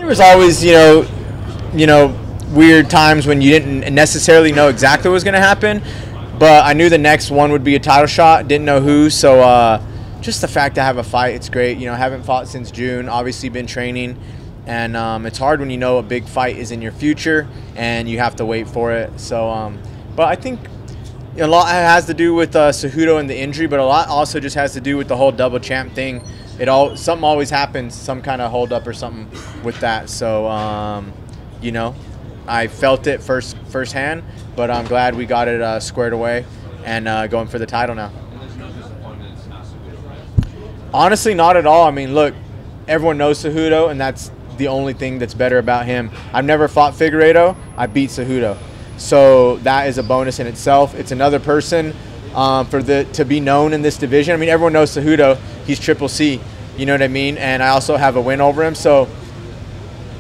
was always, weird times when you didn't necessarily know exactly what was going to happen, but I knew the next one would be a title shot. Didn't know who, so just the fact to have a fight, it's great. Haven't fought since June. Obviously, been training, and it's hard when you know a big fight is in your future and you have to wait for it. So, but I think a lot has to do with Cejudo and the injury, but a lot also just has to do with the whole double champ thing. Something always happens, some kind of hold up or something with that. So, I felt it firsthand, but I'm glad we got it squared away and going for the title now. Honestly, not at all. I mean, look, everyone knows Cejudo, and that's the only thing that's better about him. I've never fought Figueiredo. I beat Cejudo. So that is a bonus in itself. It's another person to be known in this division. I mean, everyone knows Cejudo. He's Triple C. You know what I mean? And I also have a win over him. So,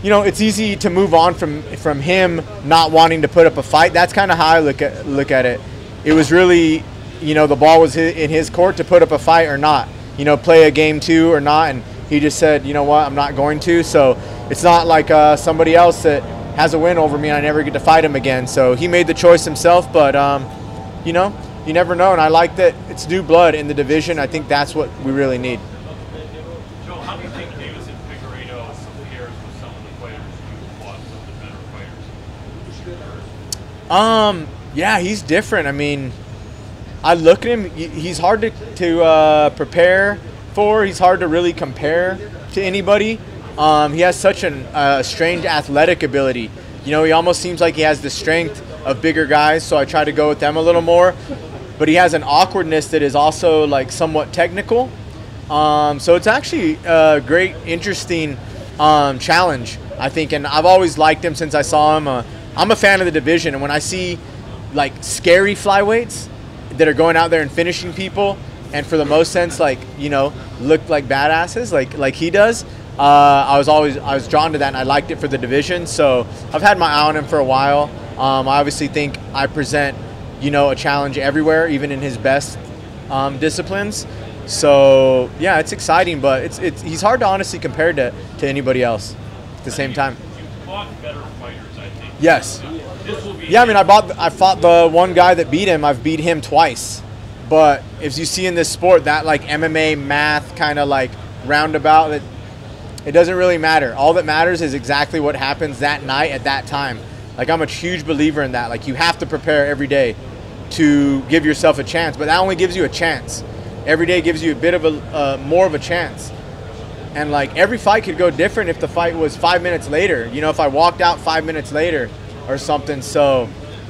it's easy to move on from him not wanting to put up a fight. That's kind of how I look at it. It was really, the ball was in his court to put up a fight or not. Play a game 2 or not. And he just said, you know what, I'm not going to. So it's not like somebody else that has a win over me and I never get to fight him again. So he made the choice himself. But, you never know. And I like that it's new blood in the division. I think that's what we really need. Joe, how do you think Davis and Figueiredo compares with some of the players you fought, some of the better fighters? Yeah, he's different. I mean, I look at him. He's hard to prepare for. He's hard to really compare to anybody. He has such a strange athletic ability. He almost seems like he has the strength of bigger guys, so I try to go with them a little more. But he has an awkwardness that is also like somewhat technical. So it's actually a great, interesting challenge, I think. And I've always liked him since I saw him. I'm a fan of the division, and when I see like scary flyweights that are going out there and finishing people, and for the most sense, like look like badasses, like he does. I was drawn to that, and I liked it for the division. So I've had my eye on him for a while. I obviously think I present, a challenge everywhere, even in his best disciplines. So yeah, it's exciting, but he's hard to honestly compare to anybody else at the same time. You fought better fighters, I think. Yes. Yeah, I mean, I fought the one guy that beat him. I've beat him twice. But as you see in this sport, that like MMA math kind of like roundabout, it doesn't really matter. All that matters is exactly what happens that night at that time. Like, I'm a huge believer in that. Like, you have to prepare every day to give yourself a chance, but that only gives you a chance. Every day gives you a bit of more of a chance. And like, every fight could go different if the fight was 5 minutes later. If I walked out 5 minutes later or something. So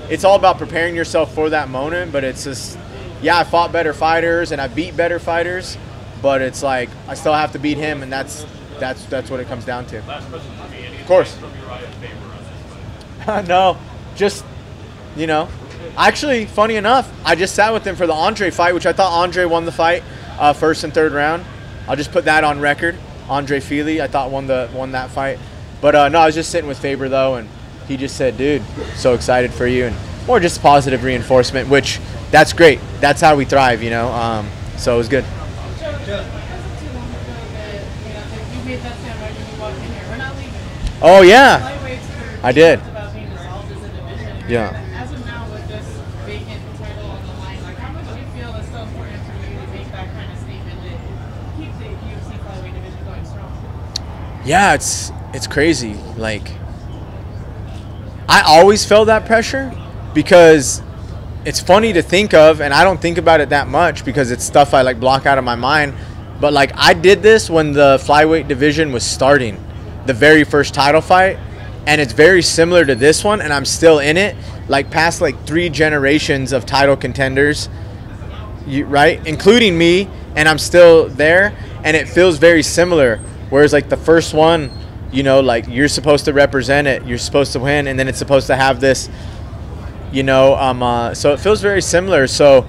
it's all about preparing yourself for that moment. But it's just, yeah, I fought better fighters and I beat better fighters, but it's like I still have to beat him, and that's what it comes down to. Last question for me. Of course. From Uriah Faber on this fight? No, just, actually, funny enough, I just sat with him for the Andre fight, which I thought Andre won the fight, first and third round. I'll just put that on record. Andre Feely, I thought won that fight. But no, I was just sitting with Faber though, and he just said, "Dude, so excited for you," and more just positive reinforcement, which that's great. That's how we thrive, So it was good. Oh yeah, I did. Yeah. As of now, with this vacant title on the line, like, how much do you feel it's so important for you to make that kind of statement that keep the UFC flyweight division going strong? Yeah, it's crazy. Like, I always felt that pressure because it's funny to think of, and I don't think about it that much because it's stuff I like block out of my mind. But like, I did this when the flyweight division was starting, the very first title fight, and it's very similar to this one, and I'm still in it, like past like 3 generations of title contenders, right, including me, and I'm still there, and it feels very similar. Whereas like the first one, like you're supposed to represent it, you're supposed to win, and then it's supposed to have this, so it feels very similar. So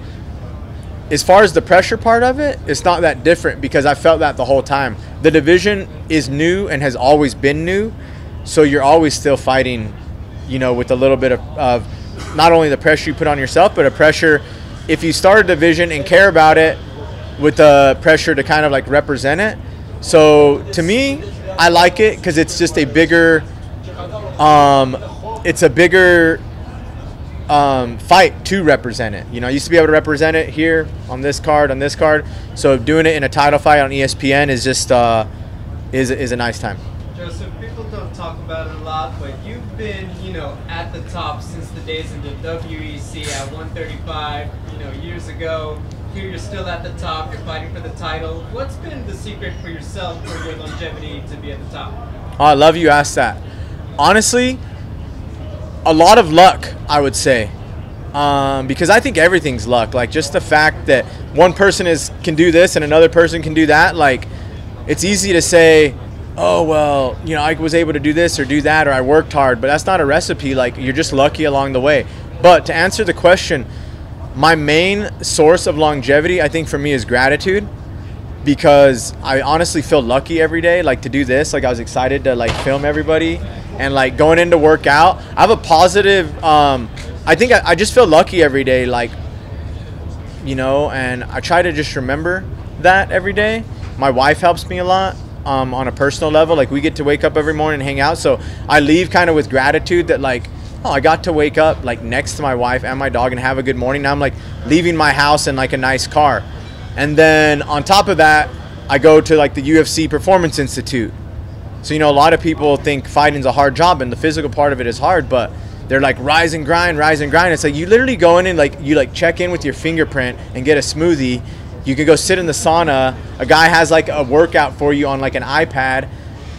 as far as the pressure part of it, it's not that different because I felt that the whole time. The division is new and has always been new, so you're always still fighting, with a little bit of not only the pressure you put on yourself, but a pressure if you start a division and care about it, with the pressure to kind of like represent it. So to me, I like it because it's just a bigger, it's a bigger fight to represent it. You know, I used to be able to represent it here on this card, So doing it in a title fight on ESPN is just is a nice time. Joseph, people don't talk about it a lot, but you've been, you know, at the top since the days in the WEC at 135, you know, years ago. Here you're still at the top, you're fighting for the title. What's been the secret for yourself for your longevity to be at the top? Oh, I love you asked that. Honestly, a lot of luck, I would say. Because I think everything's luck. Like, just the fact that one person can do this and another person can do that, like, it's easy to say, oh, well, you know, I was able to do this or do that, or I worked hard, but that's not a recipe. Like, you're just lucky along the way. But to answer the question, my main source of longevity, I think, for me is gratitude, because I honestly feel lucky every day, like, to do this. Like, I was excited to, like, film everybody, and, like, going in to work out. I have a positive, I think I just feel lucky every day, like, you know, and I try to just remember that every day. My wife helps me a lot on a personal level. Like, we get to wake up every morning and hang out, so I leave kind of with gratitude that, like, oh, I got to wake up, like, next to my wife and my dog and have a good morning. Now I'm, like, leaving my house in, like, a nice car. And then on top of that, I go to, like, the UFC Performance Institute. So, you know, a lot of people think fighting's a hard job, and the physical part of it is hard, but they're like, rise and grind, rise and grind. It's like, you literally go in and, like, you, like, check in with your fingerprint and get a smoothie. You can go sit in the sauna. A guy has, like, a workout for you on, like, an iPad.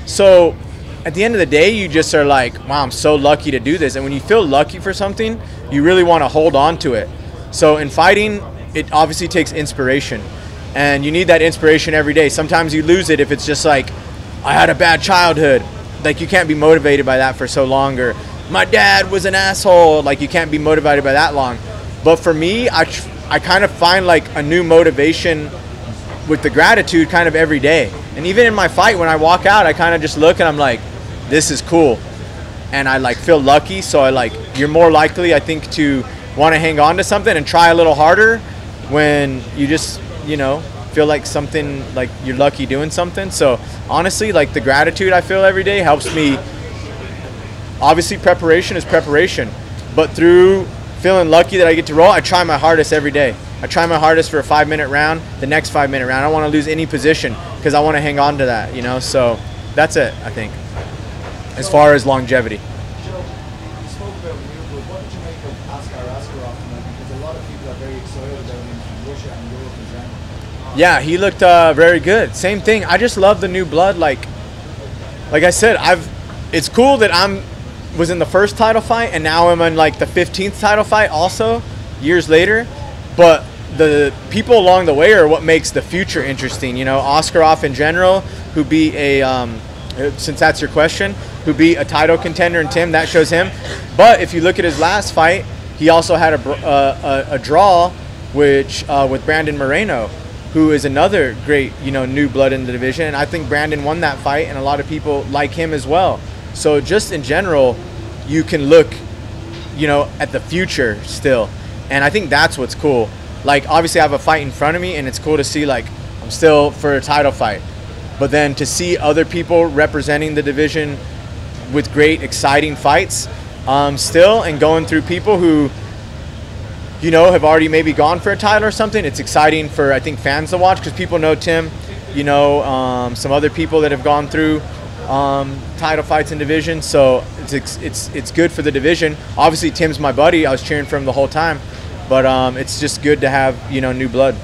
So at the end of the day, you just are like, wow, I'm so lucky to do this. And when you feel lucky for something, you really want to hold on to it. So in fighting, it obviously takes inspiration, and you need that inspiration every day. Sometimes you lose it if it's just like, I had a bad childhood. Like, you can't be motivated by that for so long. Or my dad was an asshole. Like, you can't be motivated by that long. But for me, I kind of find, like, a new motivation with the gratitude kind of every day. And even in my fight, when I walk out, I kind of just look and I'm like, this is cool. And I, like, feel lucky. So you're more likely, I think, to want to hang on to something and try a little harder when you just, you know, feel like something, like, you're lucky doing something. So honestly, like, the gratitude I feel every day helps me. Obviously, preparation is preparation, but through feeling lucky that I get to roll, I try my hardest every day. I try my hardest for a 5-minute round, the next 5-minute round. I don't want to lose any position because I want to hang on to that, you know. So that's it, I think, as far as longevity. Joe, you spoke about New, but what did you make of Askarov tonight? Because a lot of people are very excited about him in Russia and Europe in general. Yeah, he looked very good. Same thing. I just love the new blood. Like I said, it's cool that was in the first title fight, and now I'm in, like, the 15th title fight also years later. But the people along the way are what makes the future interesting. You know, Askarov in general, who beat since that's your question, who beat a title contender in Tim, that shows him. But if you look at his last fight, he also had a draw, which with Brandon Moreno, who is another great, you know, new blood in the division. And I think Brandon won that fight, and a lot of people like him as well. So just in general, you can look, you know, at the future still. And I think that's what's cool. Like, obviously I have a fight in front of me, and it's cool to see, like, I'm still for a title fight. But then to see other people representing the division with great, exciting fights still, and going through people who, you know, have already maybe gone for a title or something, it's exciting for, I think, fans to watch, because people know Tim, you know, some other people that have gone through title fights in division. So it's good for the division. Obviously, Tim's my buddy. I was cheering for him the whole time. But it's just good to have, you know, new blood.